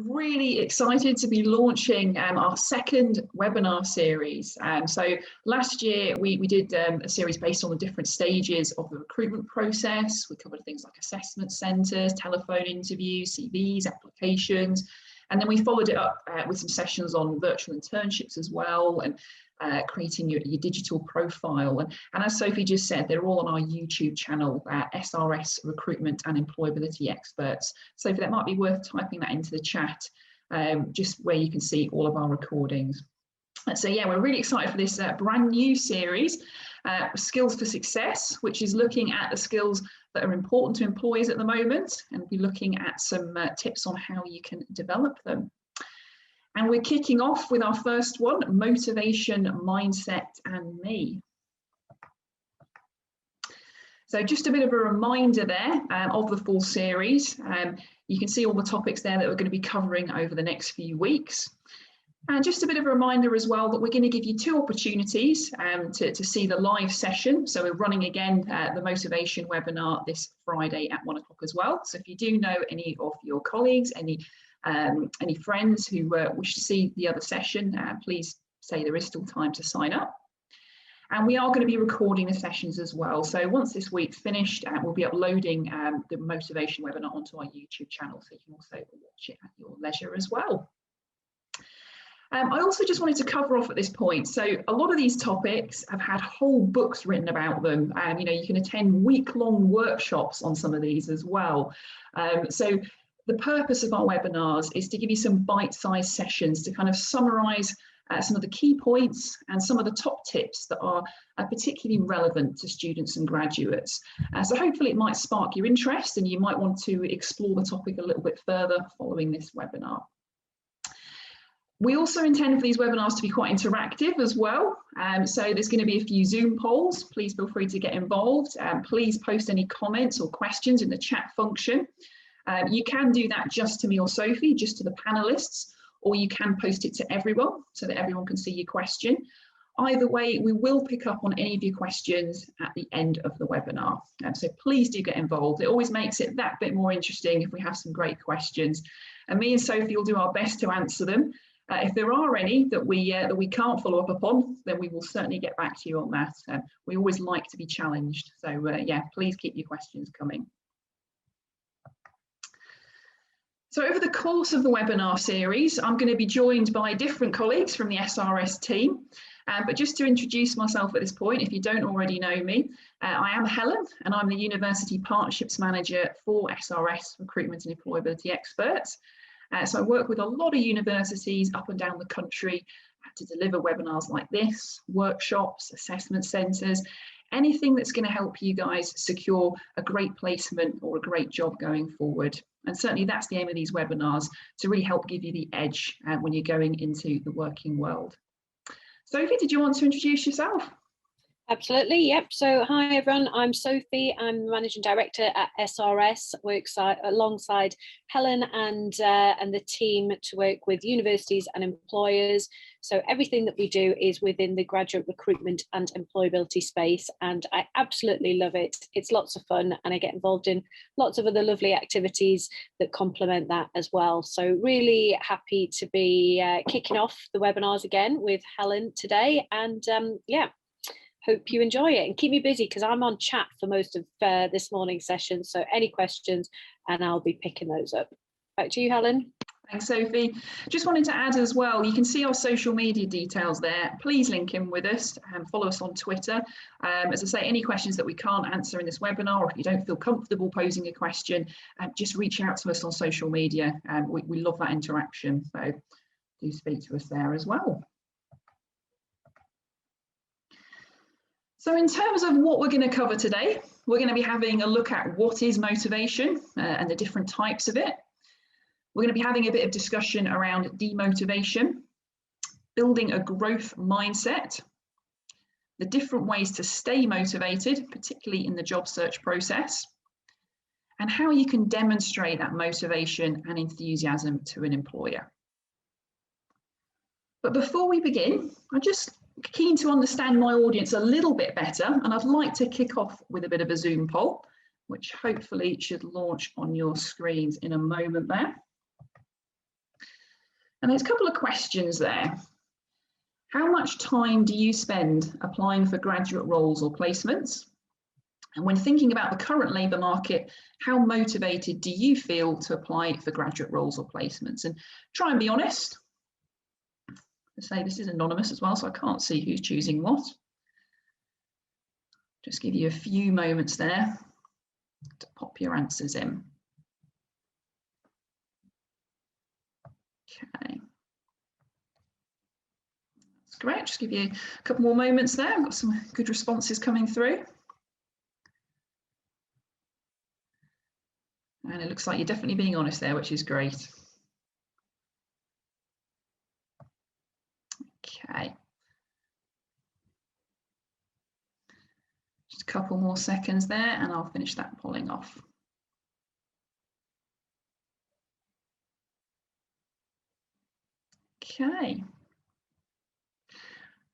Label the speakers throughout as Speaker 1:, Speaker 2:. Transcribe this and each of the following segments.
Speaker 1: Really excited to be launching our second webinar series. So last year we did a series based on the different stages of the recruitment process. We covered things like assessment centres, telephone interviews, CVs, applications, and then we followed it up with some sessions on virtual internships as well, and creating your digital profile. And as Sophie just said, they're all on our YouTube channel, SRS Recruitment and Employability Experts. So that might be worth typing that into the chat, just where you can see all of our recordings. So yeah, we're really excited for this brand new series, Skills for Success, which is looking at the skills that are important to employers at the moment, and we'll be looking at some tips on how you can develop them. And we're kicking off with our first one, Motivation, Mindset and Me. So just a bit of a reminder there of the full series. You can see all the topics there that we're going to be covering over the next few weeks. And just a bit of a reminder as well that we're going to give you two opportunities to see the live session. So we're running again the motivation webinar this Friday at 1 o'clock as well. So if you do know any of your colleagues, any friends who wish to see the other session, please say there is still time to sign up. And we are going to be recording the sessions as well. So once this week's finished, we'll be uploading the motivation webinar onto our YouTube channel, so you can also watch it at your leisure as well. I also just wanted to cover off at this point. So a lot of these topics have had whole books written about them. You know, you can attend week-long workshops on some of these as well. So the purpose of our webinars is to give you some bite-sized sessions to kind of summarize some of the key points and some of the top tips that are particularly relevant to students and graduates. So hopefully it might spark your interest and you might want to explore the topic a little bit further following this webinar. We also intend for these webinars to be quite interactive as well. So there's going to be a few Zoom polls. Please feel free to get involved. Please post any comments or questions in the chat function. You can do that just to me or Sophie, just to the panelists, or you can post it to everyone so that everyone can see your question. Either way, we will pick up on any of your questions at the end of the webinar. So please do get involved. It always makes it that bit more interesting if we have some great questions. And me and Sophie will do our best to answer them. If there are any that we can't follow up upon, then we will certainly get back to you on that. We always like to be challenged. So yeah, please keep your questions coming. So over the course of the webinar series, I'm going to be joined by different colleagues from the SRS team. But just to introduce myself at this point, if you don't already know me, I am Helen and I'm the University Partnerships Manager for SRS Recruitment and Employability Experts. So I work with a lot of universities up and down the country to deliver webinars like this, workshops, assessment centres, anything that's going to help you guys secure a great placement or a great job going forward. And certainly that's the aim of these webinars, to really help give you the edge when you're going into the working world. Sophie, did you want to introduce yourself?
Speaker 2: Absolutely, yep. So hi everyone, I'm Sophie. I'm the Managing Director at SRS, work alongside Helen and the team to work with universities and employers. So everything that we do is within the graduate recruitment and employability space, and I absolutely love it. It's lots of fun and I get involved in lots of other lovely activities that complement that as well. So really happy to be kicking off the webinars again with Helen today, and yeah. Hope you enjoy it and keep me busy because I'm on chat for most of this morning's session. So any questions and I'll be picking those up. Back to you, Helen.
Speaker 1: Thanks, Sophie. Just wanted to add as well, you can see our social media details there. Please link in with us and follow us on Twitter. As I say, any questions that we can't answer in this webinar, or if you don't feel comfortable posing a question, just reach out to us on social media. We love that interaction. So do speak to us there as well. So in terms of what we're going to cover today, we're going to be having a look at what is motivation and the different types of it. We're going to be having a bit of discussion around demotivation, building a growth mindset, the different ways to stay motivated, particularly in the job search process, and how you can demonstrate that motivation and enthusiasm to an employer. But before we begin, I'm just keen to understand my audience a little bit better, and I'd like to kick off with a bit of a Zoom poll, which hopefully should launch on your screens in a moment there. And there's a couple of questions there. How much time do you spend applying for graduate roles or placements? And when thinking about the current labour market, how motivated do you feel to apply for graduate roles or placements? And try and be honest. I say this is anonymous as well, so I can't see who's choosing what. Just give you a few moments there to pop your answers in. Okay. That's great. Just give you a couple more moments there. I've got some good responses coming through. And it looks like you're definitely being honest there, which is great. Okay. Just a couple more seconds there and I'll finish that polling off. Okay.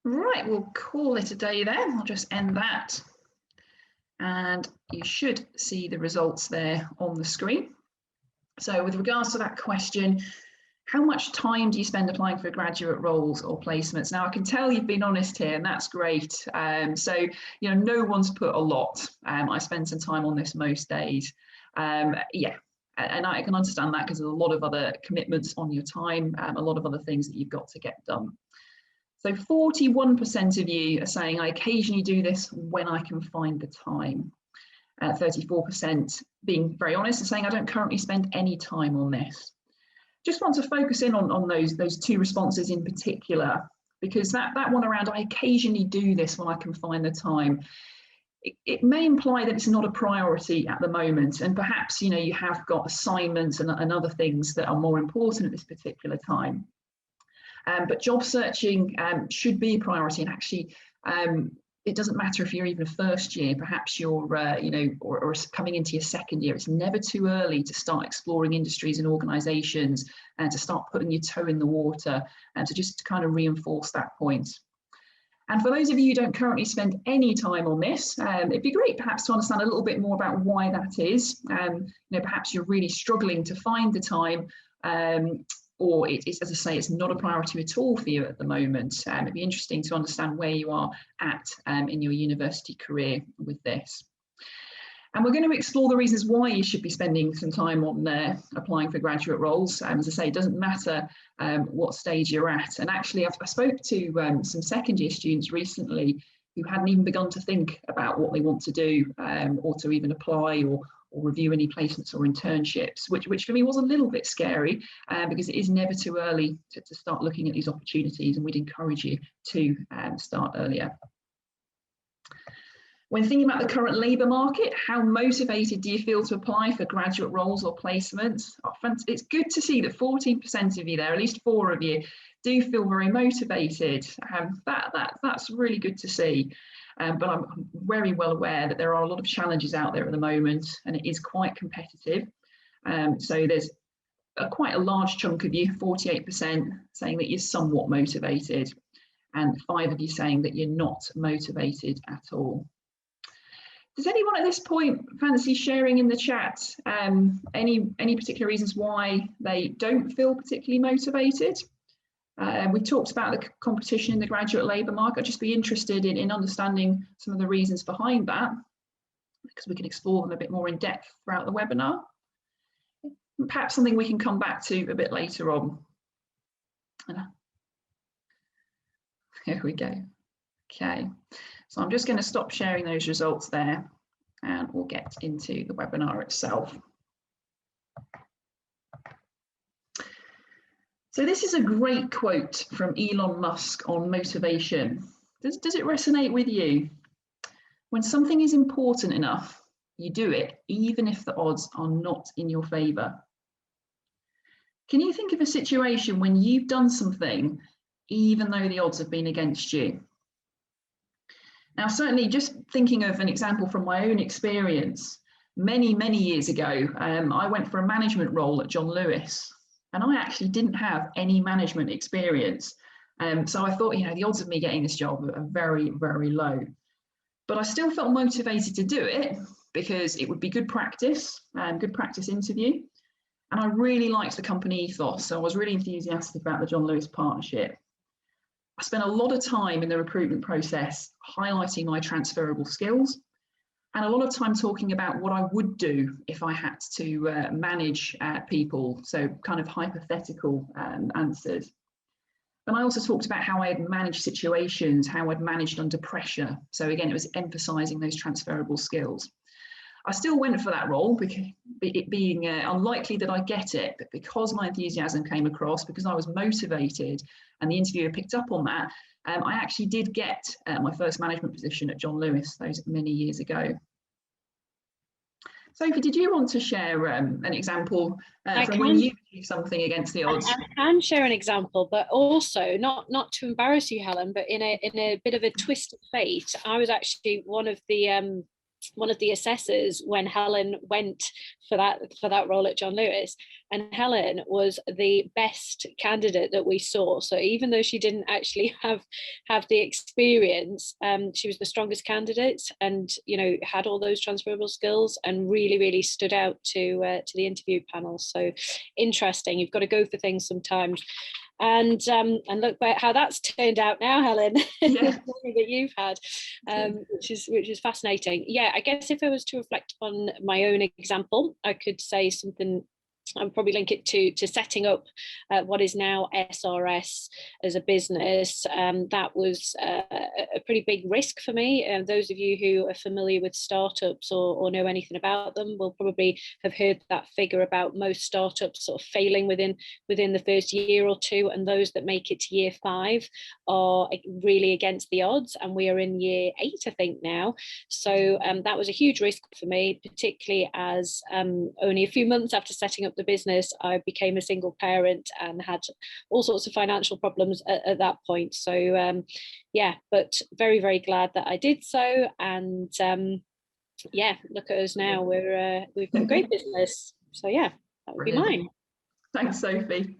Speaker 1: Right, we'll call it a day then. I'll just end that. And you should see the results there on the screen. So with regards to that question, how much time do you spend applying for graduate roles or placements? Now, I can tell you've been honest here, and that's great. So, you know, no one's put a lot. I spend some time on this most days. Yeah, and I can understand that because there's a lot of other commitments on your time, a lot of other things that you've got to get done. So 41% of you are saying, I occasionally do this when I can find the time. 34% being very honest and saying, I don't currently spend any time on this. Just want to focus in on those two responses in particular, because that one around, I occasionally do this when I can find the time. It may imply that it's not a priority at the moment, and perhaps, you know, you have got assignments and other things that are more important at this particular time. But job searching should be a priority, and actually it doesn't matter if you're even first year, perhaps you're you know, or coming into your second year. It's never too early to start exploring industries and organisations and to start putting your toe in the water and to just kind of reinforce that point. And for those of you who don't currently spend any time on this, it'd be great perhaps to understand a little bit more about why that is. You know, perhaps you're really struggling to find the time, or it's, as I say, it's not a priority at all for you at the moment. It'd be interesting to understand where you are at in your university career with this. And we're going to explore the reasons why you should be spending some time on applying for graduate roles. As I say, it doesn't matter what stage you're at. And actually, I spoke to some second year students recently who hadn't even begun to think about what they want to do or to even apply or review any placements or internships, which for me was a little bit scary because it is never too early to start looking at these opportunities, and we'd encourage you to start earlier. When thinking about the current labour market, how motivated do you feel to apply for graduate roles or placements? It's good to see that 14% of you there, at least 4 of you, do feel very motivated. That's really good to see. But I'm very well aware that there are a lot of challenges out there at the moment, and it is quite competitive. So there's quite a large chunk of you, 48%, saying that you're somewhat motivated, and 5 of you saying that you're not motivated at all. Does anyone at this point fancy sharing in the chat any particular reasons why they don't feel particularly motivated? We talked about the competition in the graduate labour market. I'd just be interested in understanding some of the reasons behind that, because we can explore them a bit more in depth throughout the webinar. Perhaps something we can come back to a bit later on. Here we go. Okay, so I'm just going to stop sharing those results there and we'll get into the webinar itself. So this is a great quote from Elon Musk on motivation. Does it resonate with you? When something is important enough, you do it, even if the odds are not in your favour. Can you think of a situation when you've done something, even though the odds have been against you? Now, certainly just thinking of an example from my own experience, many years ago, I went for a management role at John Lewis. And I actually didn't have any management experience. So I thought, you know, the odds of me getting this job are very, very low. But I still felt motivated to do it because it would be good practice interview. And I really liked the company ethos, so I was really enthusiastic about the John Lewis partnership. I spent a lot of time in the recruitment process highlighting my transferable skills, and a lot of time talking about what I would do if I had to manage people, so kind of hypothetical answers. And I also talked about how I had managed situations, how I'd managed under pressure. So again, it was emphasising those transferable skills. I still went for that role, because it being unlikely that I get it, but because my enthusiasm came across, because I was motivated and the interviewer picked up on that, I actually did get my first management position at John Lewis those many years ago. Sophie, did you want to share an example from when you achieved something against the odds?
Speaker 2: I can share an example, but also not to embarrass you, Helen, but in a bit of a twist of fate, I was actually one of the assessors when Helen went for that role at John Lewis, and Helen was the best candidate that we saw. So even though she didn't actually have the experience, she was the strongest candidate, and had all those transferable skills, and really stood out to the interview panel. So interesting. You've got to go for things sometimes. And look at how that's turned out now, Helen.
Speaker 1: Yeah.
Speaker 2: That you've had, which is fascinating. Yeah, I guess if I was to reflect on my own example, I could say something. I'd probably link it to setting up what is now SRS as a business. That was a pretty big risk for me. And those of you who are familiar with startups or know anything about them will probably have heard that figure about most startups sort of failing within the first year or two, and those that make it to year 5 are really against the odds. And we are in year 8, I think, now. So that was a huge risk for me, particularly as only a few months after setting up the business, I became a single parent and had all sorts of financial problems at that point. So yeah, but very glad that I did so. And yeah, look at us now. We've got a great business. So yeah, that would be mine.
Speaker 1: Thanks, Sophie.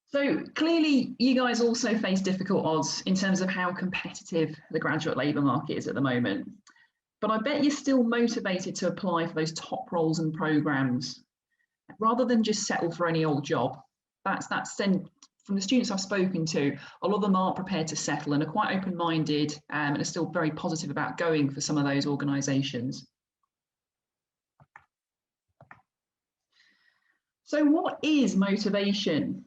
Speaker 1: So clearly you guys also face difficult odds in terms of how competitive the graduate labour market is at the moment. But I bet you're still motivated to apply for those top roles and programmes, rather than just settle for any old job. That's from the students I've spoken to, a lot of them aren't prepared to settle and are quite open-minded and are still very positive about going for some of those organisations. So what is motivation?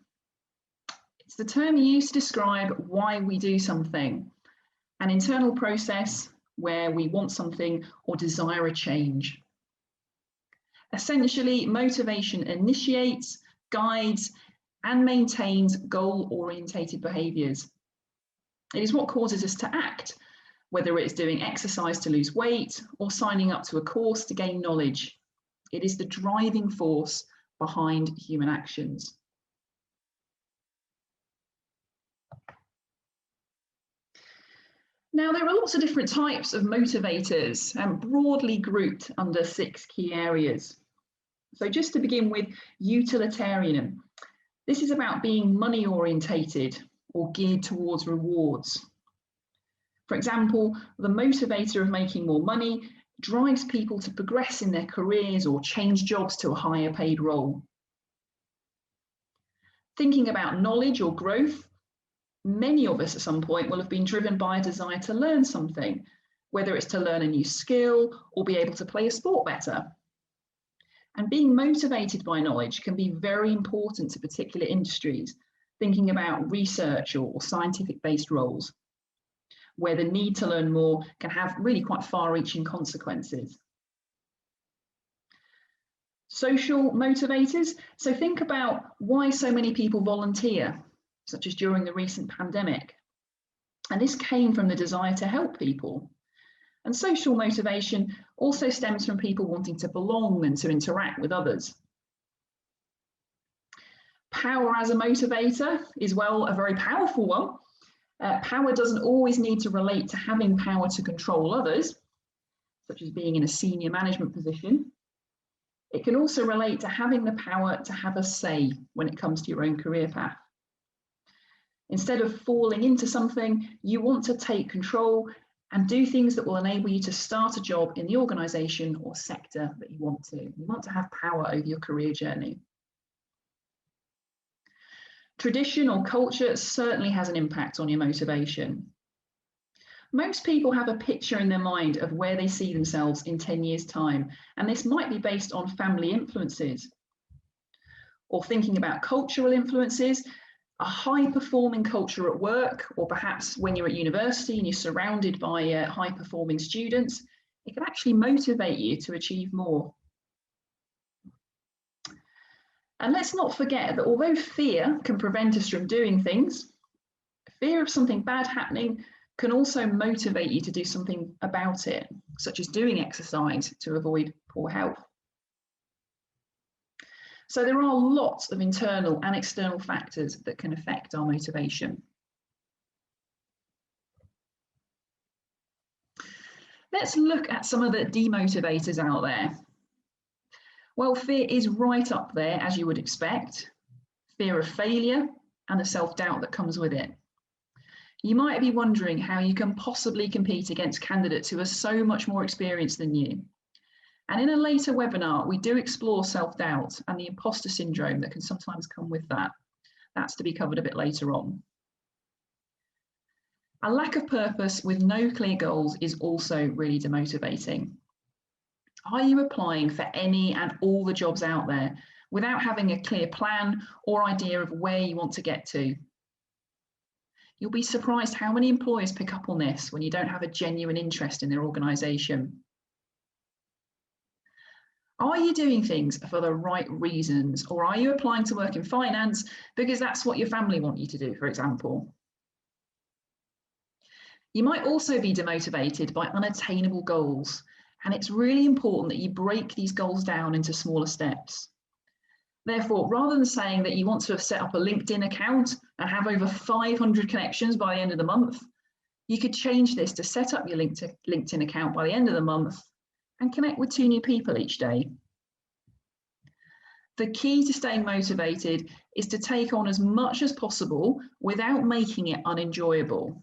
Speaker 1: It's the term used to describe why we do something, an internal process where we want something or desire a change. Essentially, motivation initiates, guides, and maintains goal-orientated behaviours. It is what causes us to act, whether it's doing exercise to lose weight or signing up to a course to gain knowledge. It is the driving force behind human actions. Now, there are lots of different types of motivators, broadly grouped under 6 key areas. So just to begin with, utilitarian. This is about being money orientated or geared towards rewards. For example, the motivator of making more money drives people to progress in their careers or change jobs to a higher paid role. Thinking about knowledge or growth, many of us at some point will have been driven by a desire to learn something, whether it's to learn a new skill or be able to play a sport better. And being motivated by knowledge can be very important to particular industries, thinking about research or scientific-based roles, where the need to learn more can have really quite far-reaching consequences. Social motivators. So think about why so many people volunteer, such as during the recent pandemic. And this came from the desire to help people. And social motivation also stems from people wanting to belong and to interact with others. Power as a motivator is, well, a very powerful one. Power doesn't always need to relate to having power to control others, such as being in a senior management position. It can also relate to having the power to have a say when it comes to your own career path. Instead of falling into something, you want to take control and do things that will enable you to start a job in the organisation or sector that you want to. You want to have power over your career journey. Tradition or culture certainly has an impact on your motivation. Most people have a picture in their mind of where they see themselves in 10 years' time, and this might be based on family influences or thinking about cultural influences, a high-performing culture at work, or perhaps when you're at university and you're surrounded by high-performing students. It can actually motivate you to achieve more. And let's not forget that although fear can prevent us from doing things, fear of something bad happening can also motivate you to do something about it, such as doing exercise to avoid poor health. So there are lots of internal and external factors that can affect our motivation. Let's look at some of the demotivators out there. Well, fear is right up there, as you would expect. Fear of failure and the self-doubt that comes with it. You might be wondering how you can possibly compete against candidates who are so much more experienced than you. And in a later webinar, we do explore self-doubt and the imposter syndrome that can sometimes come with that. That's to be covered a bit later on. A lack of purpose with no clear goals is also really demotivating. Are you applying for any and all the jobs out there without having a clear plan or idea of where you want to get to? You'll be surprised how many employers pick up on this when you don't have a genuine interest in their organisation. Are you doing things for the right reasons, or are you applying to work in finance because that's what your family want you to do, for example? You might also be demotivated by unattainable goals, and it's really important that you break these goals down into smaller steps. Therefore, rather than saying that you want to have set up a LinkedIn account and have over 500 connections by the end of the month, you could change this to set up your LinkedIn account by the end of the month and connect with 2 new people each day. The key to staying motivated is to take on as much as possible without making it unenjoyable.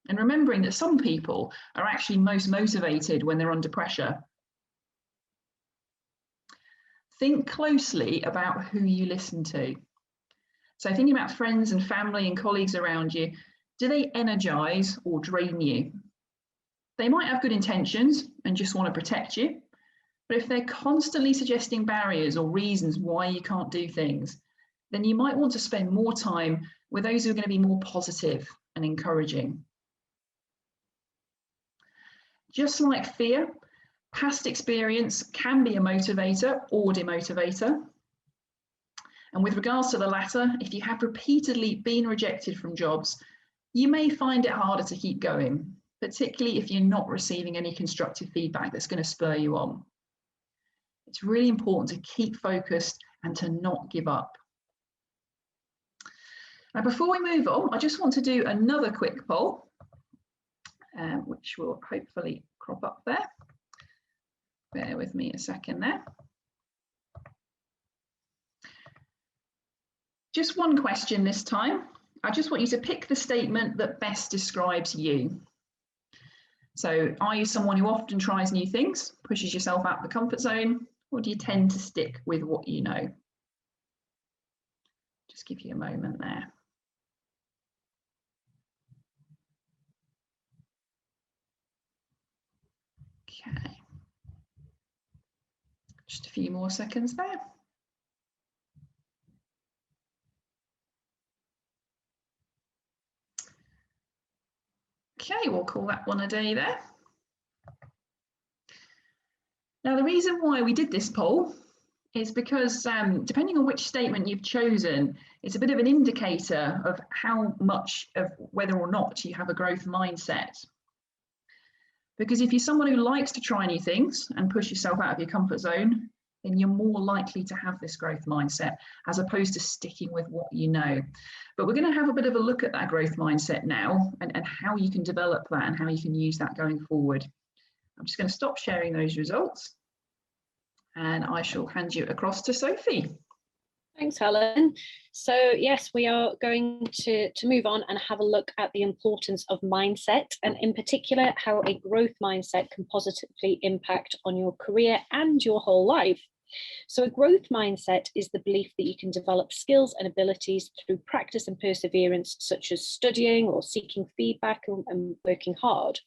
Speaker 1: And remembering that some people are actually most motivated when they're under pressure. Think closely about who you listen to. So thinking about friends and family and colleagues around you, do they energize or drain you? They might have good intentions and just want to protect you, but if they're constantly suggesting barriers or reasons why you can't do things, then you might want to spend more time with those who are going to be more positive and encouraging. Just like fear, past experience can be a motivator or demotivator. And with regards to the latter, if you have repeatedly been rejected from jobs, you may find it harder to keep going, particularly if you're not receiving any constructive feedback that's going to spur you on. It's really important to keep focused and to not give up. Now, before we move on, I just want to do another quick poll, which will hopefully crop up there. Bear with me a second there. Just one question this time. I just want you to pick the statement that best describes you. So, are you someone who often tries new things, pushes yourself out of the comfort zone, or do you tend to stick with what you know? Just give you a moment there. Okay. Just a few more seconds there. Okay, we'll call that one a day there. Now, the reason why we did this poll is because depending on which statement you've chosen, it's a bit of an indicator of how much of whether or not you have a growth mindset. Because if you're someone who likes to try new things and push yourself out of your comfort zone, then you're more likely to have this growth mindset as opposed to sticking with what you know. But we're going to have a bit of a look at that growth mindset now and how you can develop that and how you can use that going forward. I'm just going to stop sharing those results and I shall hand you across to Sophie.
Speaker 2: Thanks, Helen. So yes, we are going to move on and have a look at the importance of mindset, and in particular, how a growth mindset can positively impact on your career and your whole life. So a growth mindset is the belief that you can develop skills and abilities through practice and perseverance, such as studying or seeking feedback and working hard.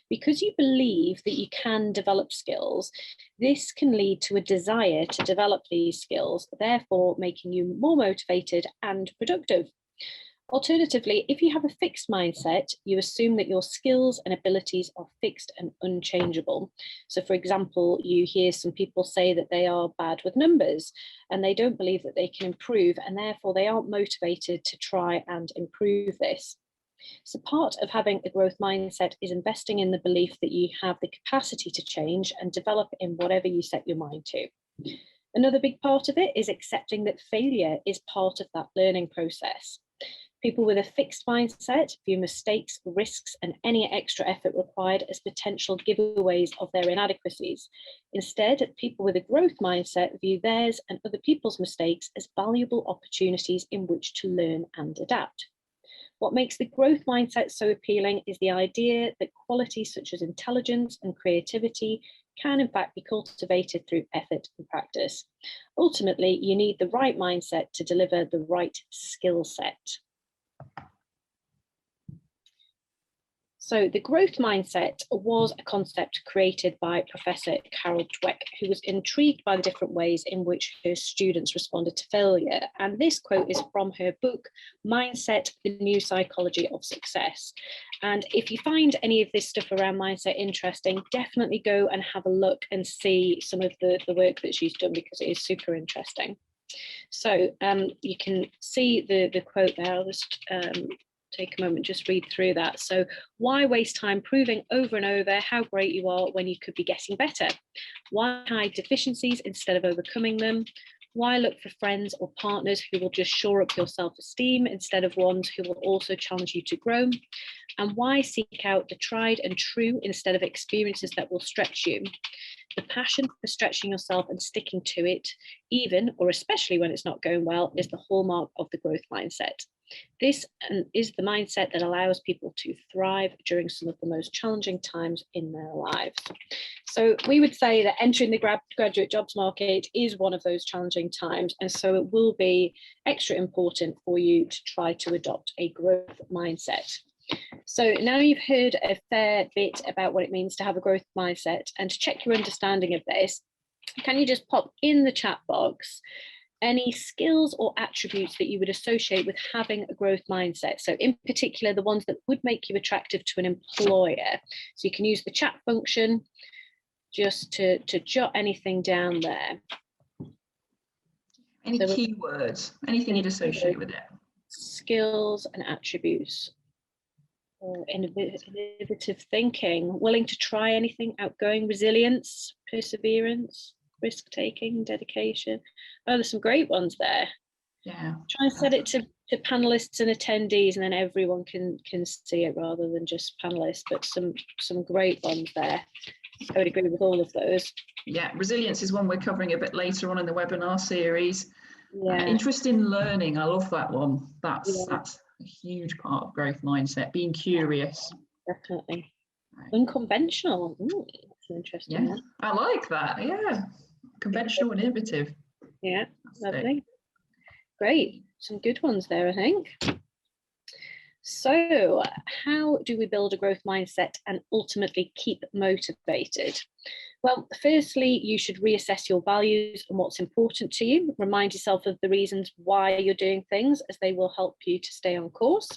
Speaker 2: Because you believe that you can develop skills, this can lead to a desire to develop these skills, therefore making you more motivated and productive. Alternatively, if you have a fixed mindset, you assume that your skills and abilities are fixed and unchangeable. So, for example, you hear some people say that they are bad with numbers and they don't believe that they can improve, and therefore they aren't motivated to try and improve this. So part of having a growth mindset is investing in the belief that you have the capacity to change and develop in whatever you set your mind to. Another big part of it is accepting that failure is part of that learning process. People with a fixed mindset view mistakes, risks, and any extra effort required as potential giveaways of their inadequacies. Instead, people with a growth mindset view theirs and other people's mistakes as valuable opportunities in which to learn and adapt. What makes the growth mindset so appealing is the idea that qualities such as intelligence and creativity can in fact be cultivated through effort and practice. Ultimately, you need the right mindset to deliver the right skill set. So the growth mindset was a concept created by Professor Carol Dweck, who was intrigued by the different ways in which her students responded to failure. And this quote is from her book, Mindset, the New Psychology of Success. And if you find any of this stuff around mindset interesting, definitely go and have a look and see some of the work that she's done, because it is super interesting. So you can see the quote there. I'll just take a moment, just read through that. So why waste time proving over and over how great you are when you could be getting better? Why hide deficiencies instead of overcoming them? Why look for friends or partners who will just shore up your self-esteem instead of ones who will also challenge you to grow? And why seek out the tried and true instead of experiences that will stretch you? The passion for stretching yourself and sticking to it, even or especially when it's not going well, is the hallmark of the growth mindset. This is the mindset that allows people to thrive during some of the most challenging times in their lives. So we would say that entering the graduate jobs market is one of those challenging times, and so it will be extra important for you to try to adopt a growth mindset. So now you've heard a fair bit about what it means to have a growth mindset, and to check your understanding of this, can you just pop in the chat box any skills or attributes that you would associate with having a growth mindset? So in particular, the ones that would make you attractive to an employer. So you can use the chat function just to jot anything down there.
Speaker 1: Any keywords, anything you'd associate with it?
Speaker 2: Skills and attributes. Or innovative thinking, willing to try anything, outgoing, resilience, perseverance, risk-taking, dedication. Oh, there's some great ones there.
Speaker 1: Yeah.
Speaker 2: Try and set it to panelists and attendees, and then everyone can see it rather than just panelists, but some great ones there. I would agree with all of those.
Speaker 1: Yeah, resilience is one we're covering a bit later on in the webinar series.
Speaker 2: Yeah.
Speaker 1: Interest in learning, I love that one. That's a huge part of growth mindset, being curious.
Speaker 2: Definitely. Right. Unconventional. Ooh, that's an interesting one.
Speaker 1: I like that. Yeah. Conventional and innovative.
Speaker 2: Yeah, lovely. Great. Some good ones there, I think. So how do we build a growth mindset and ultimately keep motivated? Well, firstly, you should reassess your values and what's important to you. Remind yourself of the reasons why you're doing things, as they will help you to stay on course.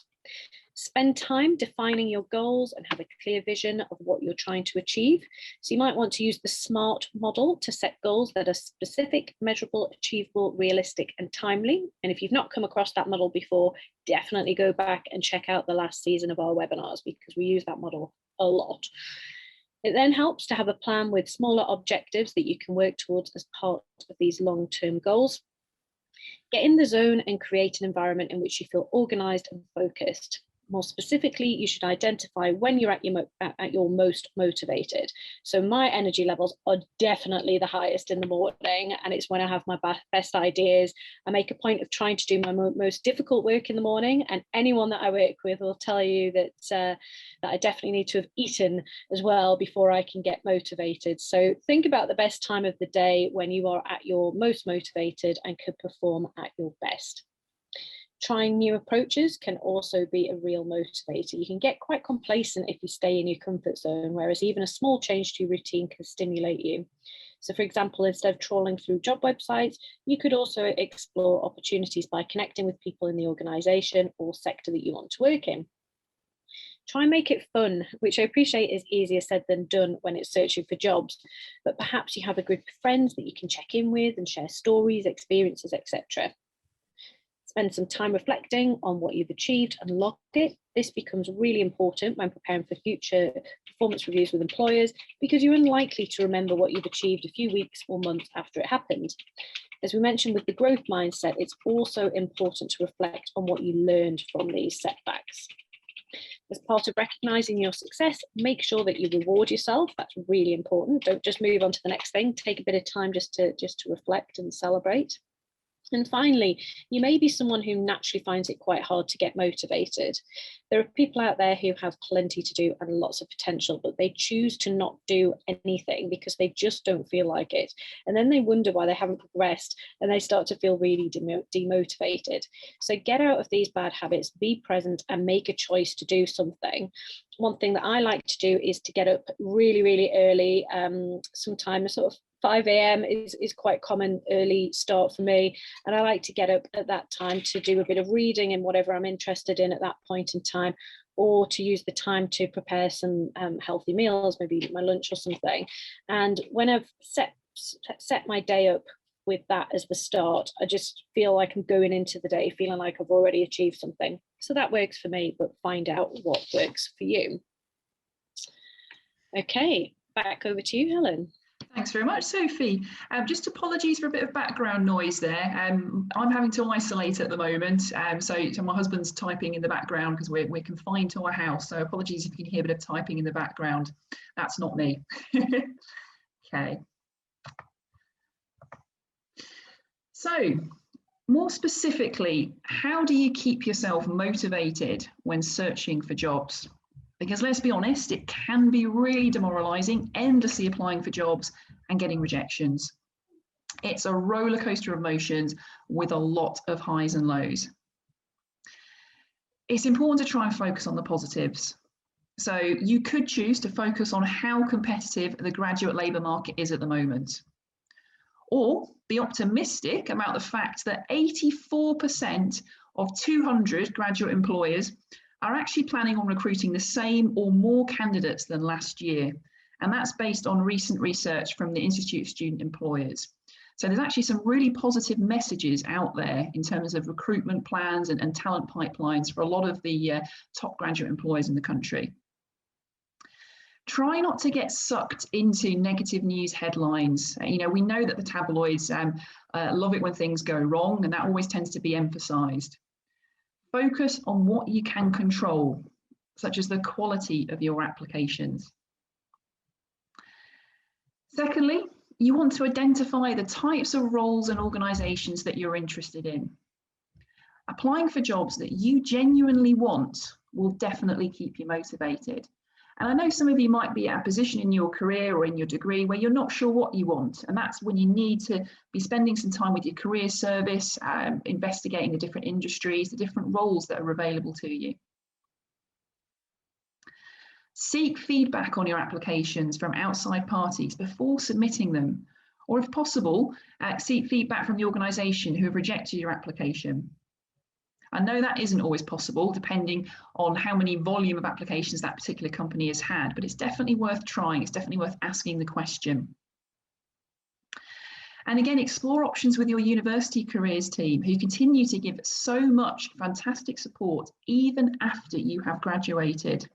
Speaker 2: Spend time defining your goals and have a clear vision of what you're trying to achieve. So you might want to use the SMART model to set goals that are specific, measurable, achievable, realistic, and timely. And if you've not come across that model before, definitely go back and check out the last season of our webinars, because we use that model a lot. It then helps to have a plan with smaller objectives that you can work towards as part of these long-term goals. Get in the zone and create an environment in which you feel organized and focused. More specifically, you should identify when you're at your most motivated. So my energy levels are definitely the highest in the morning, and it's when I have my best ideas. I make a point of trying to do my most difficult work in the morning, and anyone that I work with will tell you that that I definitely need to have eaten as well before I can get motivated. So think about the best time of the day when you are at your most motivated and could perform at your best. Trying new approaches can also be a real motivator. You can get quite complacent if you stay in your comfort zone, whereas even a small change to your routine can stimulate you. So for example, instead of trawling through job websites, you could also explore opportunities by connecting with people in the organisation or sector that you want to work in. Try and make it fun, which I appreciate is easier said than done when it's searching for jobs, but perhaps you have a group of friends that you can check in with and share stories, experiences, etc. Spend some time reflecting on what you've achieved and log it. This becomes really important when preparing for future performance reviews with employers, because you're unlikely to remember what you've achieved a few weeks or months after it happened. As we mentioned with the growth mindset, it's also important to reflect on what you learned from these setbacks. As part of recognising your success, make sure that you reward yourself. That's really important. Don't just move on to the next thing. Take a bit of time just to reflect and celebrate. And finally, you may be someone who naturally finds it quite hard to get motivated. There are people out there who have plenty to do and lots of potential, but they choose to not do anything because they just don't feel like it. And then they wonder why they haven't progressed, and they start to feel really demotivated. So get out of these bad habits, be present, and make a choice to do something. One thing that I like to do is to get up really, really early, sometimes sort of 5 a.m. is quite common early start for me. And I like to get up at that time to do a bit of reading in whatever I'm interested in at that point in time, or to use the time to prepare some healthy meals, maybe my lunch or something. And when I've set my day up with that as the start, I just feel like I'm going into the day feeling like I've already achieved something. So that works for me, but find out what works for you. Okay, back over to you, Helen.
Speaker 1: Thanks very much, Sophie. Just apologies for a bit of background noise there. I'm having to isolate at the moment, so my husband's typing in the background because we're confined to our house. So apologies if you can hear a bit of typing in the background. That's not me. Okay. So, more specifically, how do you keep yourself motivated when searching for jobs? Because let's be honest, it can be really demoralizing, endlessly applying for jobs and getting rejections. It's a roller coaster of emotions with a lot of highs and lows. It's important to try and focus on the positives. So you could choose to focus on how competitive the graduate labour market is at the moment. Or be optimistic about the fact that 84% of 200 graduate employers are actually planning on recruiting the same or more candidates than last year. And that's based on recent research from the Institute of Student Employers. So there's actually some really positive messages out there in terms of recruitment plans and talent pipelines for a lot of the top graduate employers in the country. Try not to get sucked into negative news headlines. We know that the tabloids love it when things go wrong, and that always tends to be emphasised. Focus on what you can control, such as the quality of your applications. Secondly, you want to identify the types of roles and organisations that you're interested in. Applying for jobs that you genuinely want will definitely keep you motivated. And I know some of you might be at a position in your career or in your degree where you're not sure what you want. And that's when you need to be spending some time with your career service, investigating the different industries, the different roles that are available to you. Seek feedback on your applications from outside parties before submitting them. Or if possible, seek feedback from the organisation who have rejected your application. I know that isn't always possible, depending on how many volume of applications that particular company has had, but it's definitely worth trying. It's definitely worth asking the question. And again, explore options with your university careers team, who continue to give so much fantastic support even after you have graduated.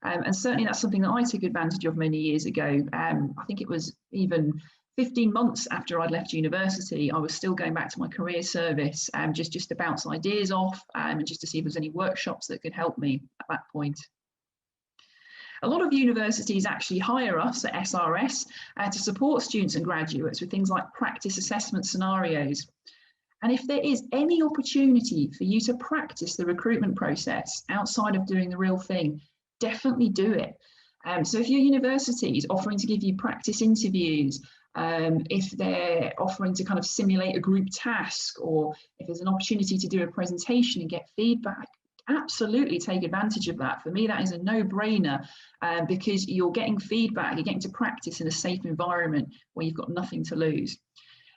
Speaker 1: And certainly that's something that I took advantage of many years ago. I think it was even 15 months after I'd left university, I was still going back to my career service just to bounce ideas off and just to see if there was any workshops that could help me at that point. A lot of universities actually hire us at SRS to support students and graduates with things like practice assessment scenarios. And if there is any opportunity for you to practice the recruitment process outside of doing the real thing, definitely do it. So if your university is offering to give you practice interviews, if they're offering to kind of simulate a group task, or if there's an opportunity to do a presentation and get feedback, absolutely take advantage of that. For me, that is a no-brainer because you're getting feedback, you're getting to practice in a safe environment where you've got nothing to lose.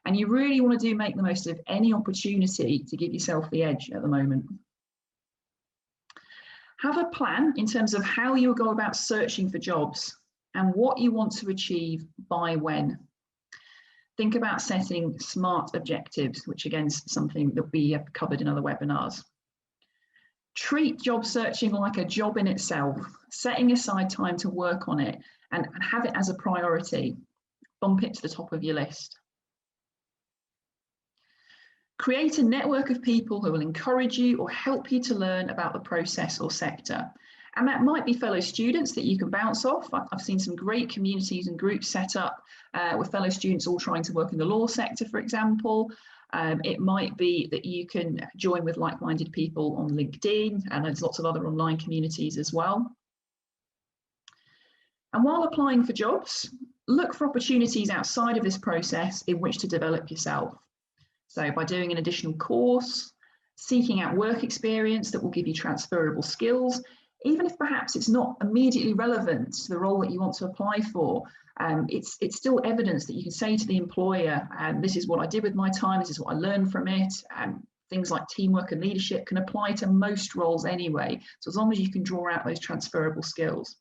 Speaker 1: And you really want to make the most of any opportunity to give yourself the edge at the moment. Have a plan in terms of how you'll go about searching for jobs and what you want to achieve by when. Think about setting SMART objectives, which again is something that we have covered in other webinars. Treat job searching like a job in itself, setting aside time to work on it and have it as a priority. Bump it to the top of your list. Create a network of people who will encourage you or help you to learn about the process or sector. And that might be fellow students that you can bounce off. I've seen some great communities and groups set up with fellow students all trying to work in the law sector, for example. It might be that you can join with like-minded people on LinkedIn, and there's lots of other online communities as well. And while applying for jobs, look for opportunities outside of this process in which to develop yourself. So by doing an additional course, seeking out work experience that will give you transferable skills, even if perhaps it's not immediately relevant to the role that you want to apply for, it's still evidence that you can say to the employer, this is what I did with my time, this is what I learned from it. Things like teamwork and leadership can apply to most roles anyway. So as long as you can draw out those transferable skills.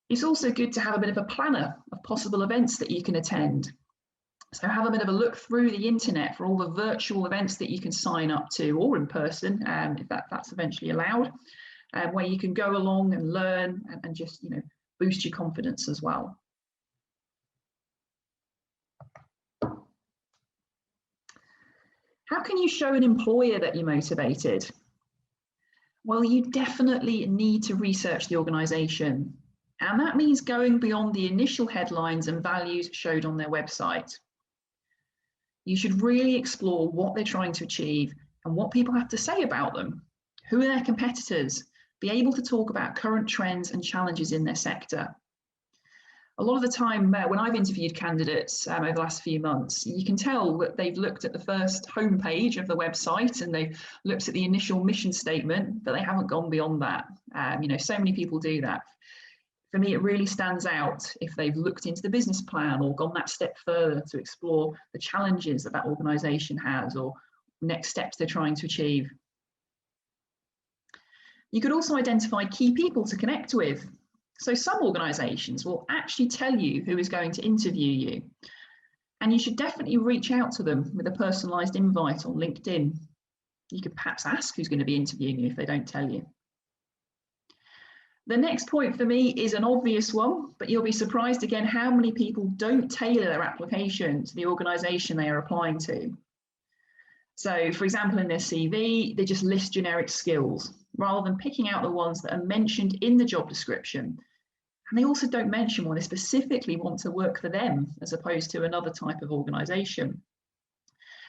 Speaker 1: It's also good to have a bit of a planner of possible events that you can attend. So have a bit of a look through the internet for all the virtual events that you can sign up to, or in person, if that's eventually allowed, where you can go along and learn and just, boost your confidence as well. How can you show an employer that you're motivated? Well, you definitely need to research the organisation, and that means going beyond the initial headlines and values showed on their website. You should really explore what they're trying to achieve and what people have to say about them. Who are their competitors? Be able to talk about current trends and challenges in their sector. A lot of the time when I've interviewed candidates over the last few months, you can tell that they've looked at the first homepage of the website and they've looked at the initial mission statement, but they haven't gone beyond that. So many people do that. For me, it really stands out if they've looked into the business plan or gone that step further to explore the challenges that organisation has or next steps they're trying to achieve. You could also identify key people to connect with. So some organisations will actually tell you who is going to interview you, and you should definitely reach out to them with a personalised invite on LinkedIn. You could perhaps ask who's going to be interviewing you if they don't tell you. The next point for me is an obvious one, but you'll be surprised again how many people don't tailor their application to the organisation they are applying to. So, for example, in their CV, they just list generic skills rather than picking out the ones that are mentioned in the job description. And they also don't mention why they specifically want to work for them as opposed to another type of organisation.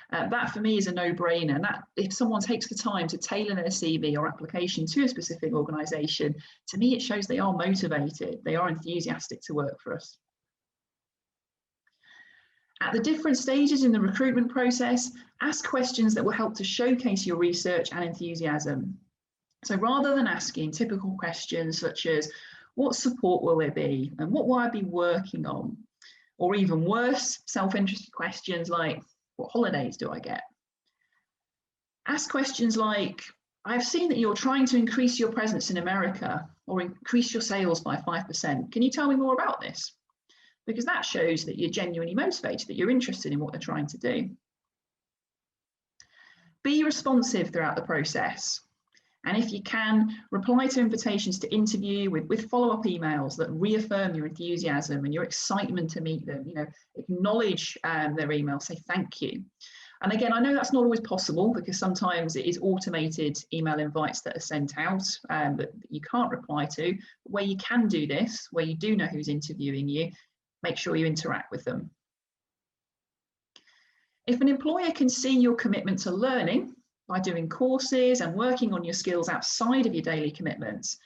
Speaker 1: That for me is a no-brainer. And that if someone takes the time to tailor their CV or application to a specific organisation, to me it shows they are motivated, they are enthusiastic to work for us. At the different stages in the recruitment process, ask questions that will help to showcase your research and enthusiasm. So rather than asking typical questions such as, what support will there be? And what will I be working on? Or even worse, self-interested questions like, what holidays do I get? Ask questions like, I've seen that you're trying to increase your presence in America or increase your sales by 5%. Can you tell me more about this? Because that shows that you're genuinely motivated, that you're interested in what they're trying to do. Be responsive throughout the process. And if you can, reply to invitations to interview with follow-up emails that reaffirm your enthusiasm and your excitement to meet them. You know, acknowledge their email, say thank you. And again, I know that's not always possible because sometimes it is automated email invites that are sent out that you can't reply to. But where you can do this, where you do know who's interviewing you, make sure you interact with them. If an employer can see your commitment to learning by doing courses and working on your skills outside of your daily commitments,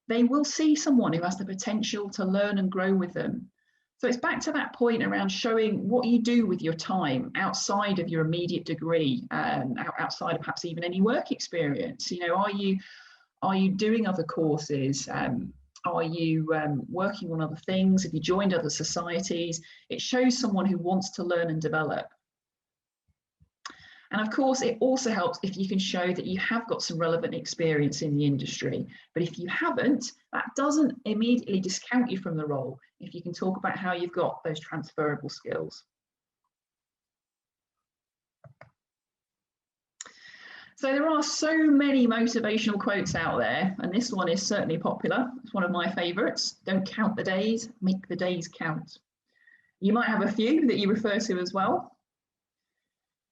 Speaker 1: they will see someone who has the potential to learn and grow with them. So it's back to that point around showing what you do with your time outside of your immediate degree, outside of perhaps even any work experience. You know, are you doing other courses? Are you working on other things? Have you joined other societies? It shows someone who wants to learn and develop. And of course, it also helps if you can show that you have got some relevant experience in the industry. But if you haven't, that doesn't immediately discount you from the role if you can talk about how you've got those transferable skills. So there are so many motivational quotes out there, and this one is certainly popular. It's one of my favorites. Don't count the days, make the days count. You might have a few that you refer to as well.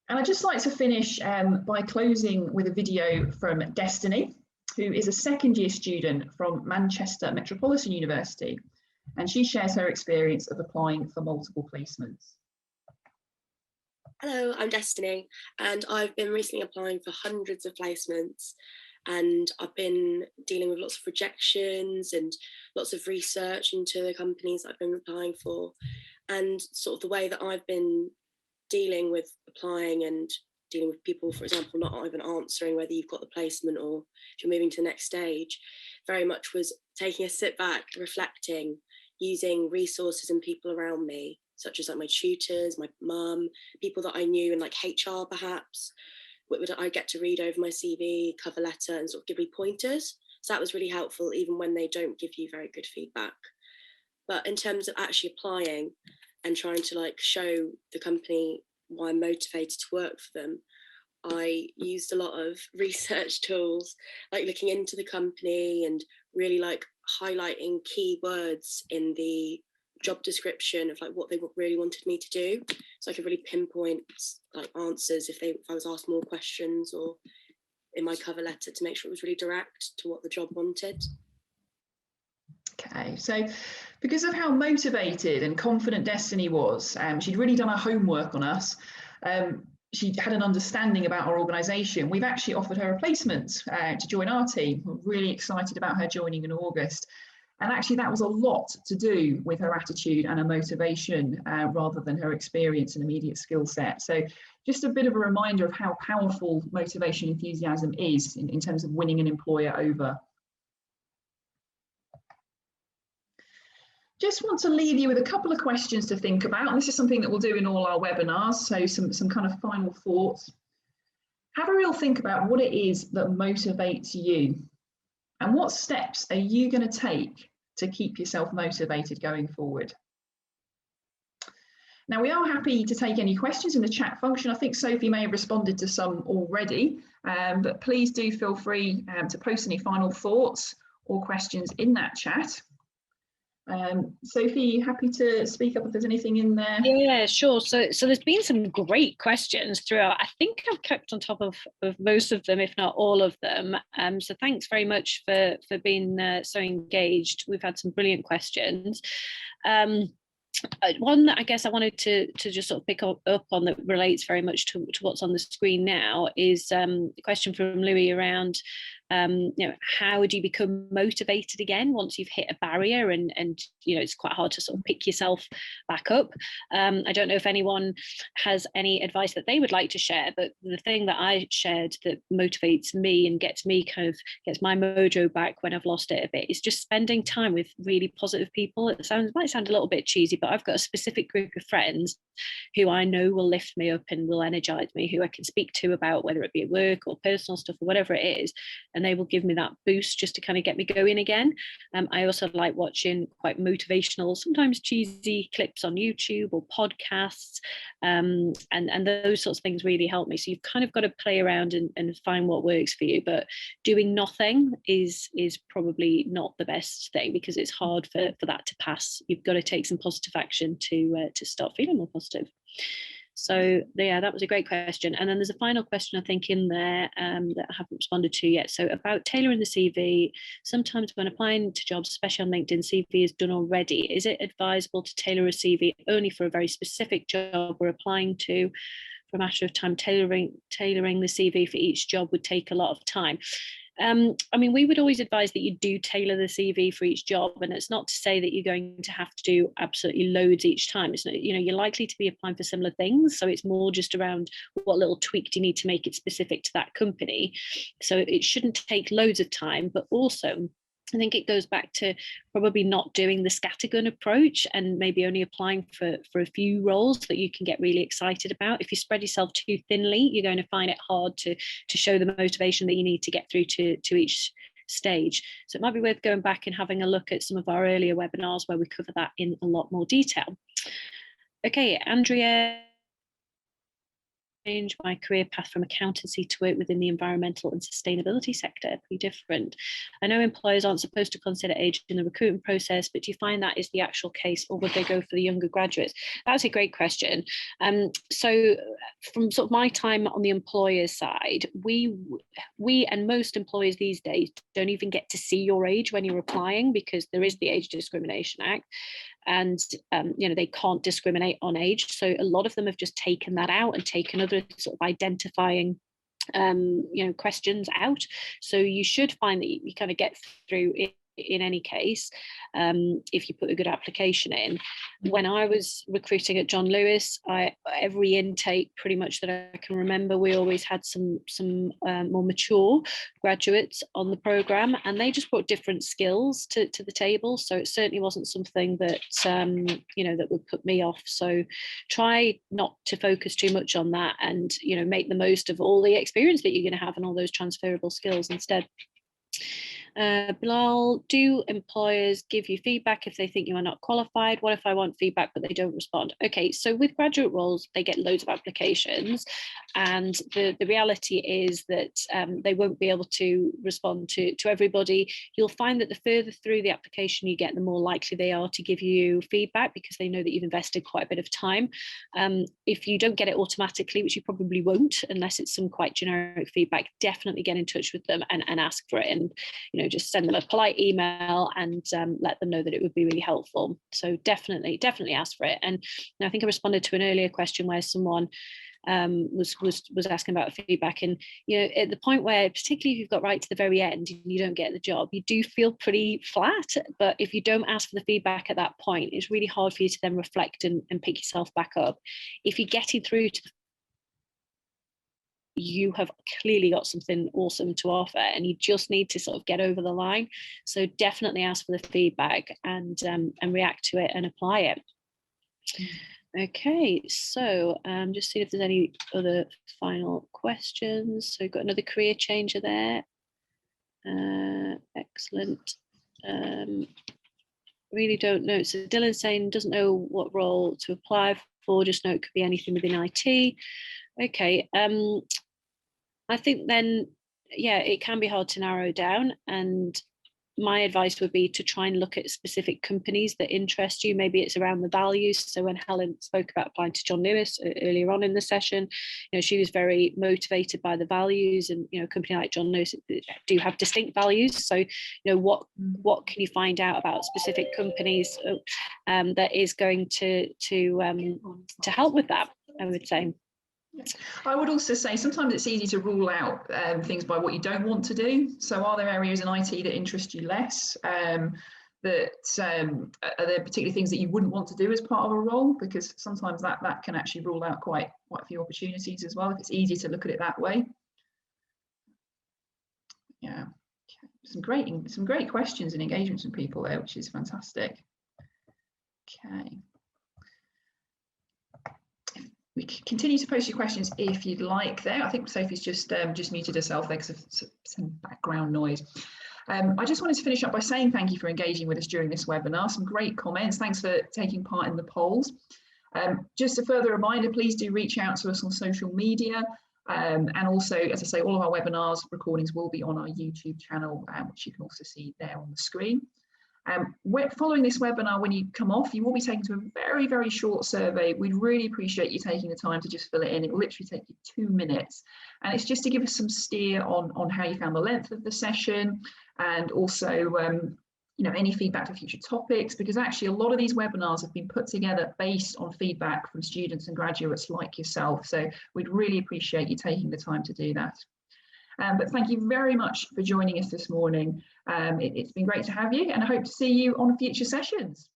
Speaker 1: And I'd just like to finish by closing with a video from Destiny, who is a second-year student from Manchester Metropolitan University. And she shares her experience of applying for multiple placements.
Speaker 3: Hello, I'm Destiny, and I've been recently applying for hundreds of placements, and I've been dealing with lots of rejections and lots of research into the companies I've been applying for, and sort of the way that I've been dealing with applying and dealing with people, for example, not even answering whether you've got the placement or if you're moving to the next stage, very much was taking a sit back, reflecting, using resources and people around me, such as like my tutors, my mum, people that I knew in like HR perhaps, would I get to read over my CV, cover letter, and sort of give me pointers. So that was really helpful, even when they don't give you very good feedback. But in terms of actually applying and trying to like show the company why I'm motivated to work for them, I used a lot of research tools, like looking into the company and really like highlighting key words in the job description of like what they really wanted me to do, so I could really pinpoint like answers if I was asked more questions, or in my cover letter to make sure it was really direct to what the job wanted.
Speaker 1: Okay, so because of how motivated and confident Destiny was, she'd really done her homework on us. She had an understanding about our organisation. We've actually offered her a placement to join our team. We're really excited about her joining in August. And actually that was a lot to do with her attitude and her motivation rather than her experience and immediate skill set. So just a bit of a reminder of how powerful motivation and enthusiasm is in terms of winning an employer over. Just want to leave you with a couple of questions to think about. And this is something that we'll do in all our webinars. So some kind of final thoughts. Have a real think about what it is that motivates you. And what steps are you going to take to keep yourself motivated going forward? Now, we are happy to take any questions in the chat function. I think Sophie may have responded to some already, but please do feel free to post any final thoughts or questions in that chat. Sophie, are you happy to speak up if there's anything in there?
Speaker 2: Yeah, sure. So there's been some great questions throughout. I think I've kept on top of most of them, if not all of them. So thanks very much for being so engaged. We've had some brilliant questions. One that I guess I wanted to just sort of pick up on that relates very much to what's on the screen now is a question from Louis around how would you become motivated again once you've hit a barrier and it's quite hard to sort of pick yourself back up. I don't know if anyone has any advice that they would like to share, but the thing that I shared that motivates me and gets my mojo back when I've lost it a bit is just spending time with really positive people. It might sound a little bit cheesy, but I've got a specific group of friends who I know will lift me up and will energize me, who I can speak to about whether it be work or personal stuff or whatever it is, and they will give me that boost just to kind of get me going again. I also like watching quite motivational, sometimes cheesy clips on YouTube or podcasts, and those sorts of things really help me. So you've kind of got to play around and find what works for you, but doing nothing is probably not the best thing, because it's hard for that to pass. You've got to take some positive action to start feeling more positive. So yeah, that was a great question. And then there's a final question, I think, in there that I haven't responded to yet. So about tailoring the CV, sometimes when applying to jobs, especially on LinkedIn, CV is done already. Is it advisable to tailor a CV only for a very specific job we're applying to? For a matter of time, tailoring the CV for each job would take a lot of time. I mean, we would always advise that you do tailor the CV for each job, and it's not to say that you're going to have to do absolutely loads each time. It's not, you know, you're likely to be applying for similar things, so it's more just around what little tweak do you need to make it specific to that company. So it shouldn't take loads of time, but also I think it goes back to probably not doing the scattergun approach and maybe only applying for a few roles that you can get really excited about. If you spread yourself too thinly, you're going to find it hard to show the motivation that you need to get through to each stage. So it might be worth going back and having a look at some of our earlier webinars where we cover that in a lot more detail. Okay, Andrea. Change my career path from accountancy to work within the environmental and sustainability sector. Pretty different. I know employers aren't supposed to consider age in the recruitment process, but do you find that is the actual case, or would they go for the younger graduates? That's a great question. So from sort of my time on the employer side, we and most employers these days don't even get to see your age when you're applying, because there is the Age Discrimination Act. And you know, they can't discriminate on age, so a lot of them have just taken that out and taken other sort of identifying you know, questions out. So you should find that you kind of get through it in any case, if you put a good application in. When I was recruiting at John Lewis, every intake pretty much that I can remember, we always had some more mature graduates on the program, and they just brought different skills to the table. So it certainly wasn't something that you know, that would put me off. So try not to focus too much on that, and you know, make the most of all the experience that you're going to have and all those transferable skills instead. Bilal, do employers give you feedback if they think you are not qualified? What if I want feedback but they don't respond? Okay, so with graduate roles, they get loads of applications, and the reality is that they won't be able to respond to everybody. You'll find that the further through the application you get, the more likely they are to give you feedback, because they know that you've invested quite a bit of time. If you don't get it automatically, which you probably won't unless it's some quite generic feedback, definitely get in touch with them and ask for it, and you know, just send them a polite email and let them know that it would be really helpful. So definitely ask for it. And I think I responded to an earlier question where someone was asking about feedback, and you know, at the point where, particularly if you've got right to the very end and you don't get the job, you do feel pretty flat. But if you don't ask for the feedback at that point, it's really hard for you to then reflect and pick yourself back up. If you're getting through to you have clearly got something awesome to offer, and you just need to sort of get over the line. So definitely ask for the feedback and react to it and apply it. Okay, so just see if there's any other final questions. So we've got another career changer there. Excellent. Really don't know. So Dylan's saying doesn't know what role to apply for, just know it could be anything within IT. Okay, I think then, yeah, it can be hard to narrow down, and my advice would be to try and look at specific companies that interest you. Maybe it's around the values. So when Helen spoke about applying to John Lewis earlier on in the session, you know, she was very motivated by the values, and you know, a company like John Lewis do have distinct values. So you know, what can you find out about specific companies that is going to help with that, I would say.
Speaker 1: I would also say sometimes it's easy to rule out things by what you don't want to do. So are there areas in IT that interest you less? Are there particular things that you wouldn't want to do as part of a role? Because sometimes that can actually rule out quite a few opportunities as well, if it's easy to look at it that way. Yeah, some great questions and engagements from people there, which is fantastic. Okay. We can continue to post your questions if you'd like there. I think Sophie's just muted herself there because of some background noise. I just wanted to finish up by saying thank you for engaging with us during this webinar. Some great comments. Thanks for taking part in the polls. Just a further reminder, please do reach out to us on social media. And also, as I say, all of our webinars recordings will be on our YouTube channel, which you can also see there on the screen. Following this webinar, when you come off, you will be taken to a very, very short survey. We'd really appreciate you taking the time to just fill it in. It will literally take you 2 minutes. And it's just to give us some steer on how you found the length of the session, and also you know, any feedback to future topics, because actually a lot of these webinars have been put together based on feedback from students and graduates like yourself. So we'd really appreciate you taking the time to do that. But thank you very much for joining us this morning. It's been great to have you, and I hope to see you on future sessions.